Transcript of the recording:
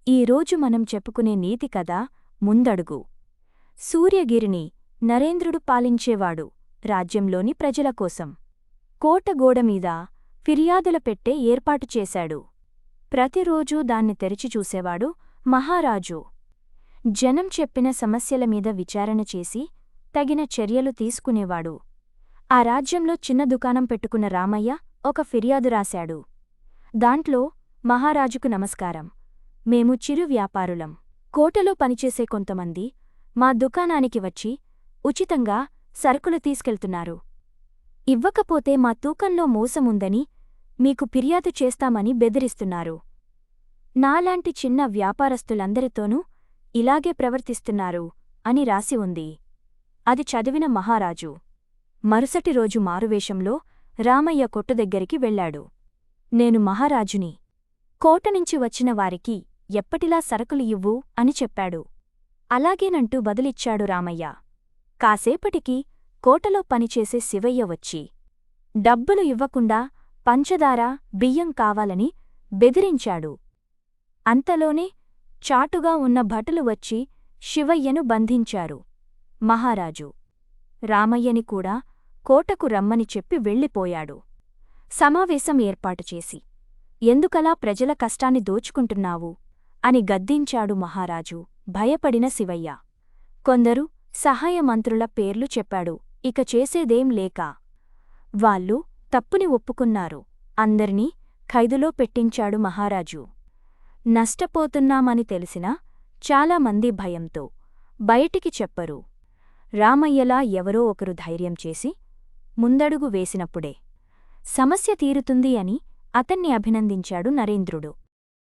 ఈరోజు మనం చెప్పుకునే నీతి కథ ముందడుగు. సూర్యగిరిని నరేంద్రుడు పాలించేవాడు రాజ్యంలోని ప్రజల కోసం. కోట గోడమీద ఫిర్యాదుల పెట్టె ఏర్పాటు చేశాడు. ప్రతిరోజూ దాన్ని తెరిచి చూసేవాడు మహారాజు. జనం చెప్పిన సమస్యల మీద విచారణ చేసి తగిన చర్యలు తీసుకునేవాడు. ఆ రాజ్యంలో చిన్న దుకాణం పెట్టుకున్న రామయ్య ఒక ఫిర్యాదు రాశాడు. దాంట్లో, మహారాజుకు నమస్కారం. మేము చిరు వ్యాపారులం. కోటలో పనిచేసే కొంతమంది మా దుకాణానికి వచ్చి ఉచితంగా సరుకులు తీసుకెళ్తున్నారు. ఇవ్వకపోతే మా తూకంలో మోసముందని మీకు ఫిర్యాదు చేస్తామని బెదిరిస్తున్నారు. నాలాంటి చిన్న వ్యాపారస్తులందరితోనూ ఇలాగే ప్రవర్తిస్తున్నారు అని రాసి ఉంది. అది చదివిన మహారాజు మరుసటి రోజు మారువేషంలో రామయ్య కొట్టు దగ్గరికి వెళ్ళాడు. నేను మహారాజుని. కోటనుంచి వచ్చిన వారికి ఎప్పటిలా సరుకులు ఇవ్వు అని చెప్పాడు. అలాగేనంటూ బదులిచ్చాడు రామయ్య. కాసేపటికి కోటలో పనిచేసే శివయ్య వచ్చి డబ్బులు ఇవ్వకుండా పంచదార, బియ్యం కావాలని బెదిరించాడు. అంతలోనే చాటుగా ఉన్న భటులు వచ్చి శివయ్యను బంధించారు. మహారాజు రామయ్యని కూడా కోటకు రమ్మని చెప్పి వెళ్ళిపోయాడు. సమావేశం ఏర్పాటుచేసి, ఎందుకలా ప్రజల కష్టాన్ని దోచుకుంటున్నావు అని గద్దించాడు మహారాజు. భయపడిన శివయ్య కొందరు సహాయమంత్రుల పేర్లు చెప్పాడు. ఇక చేసేదేం లేక వాళ్ళు తప్పుని ఒప్పుకున్నారు. అందర్నీ ఖైదులో పెట్టించాడు మహారాజు. నష్టపోతున్నామని తెలిసినా చాలామంది భయంతో బయటికి చెప్పరు. రామయ్యలా ఎవరో ఒకరు ధైర్యం చేసి ముందడుగు వేసినప్పుడే సమస్య తీరుతుంది అని అతన్ని అభినందించాడు నరేంద్రుడు.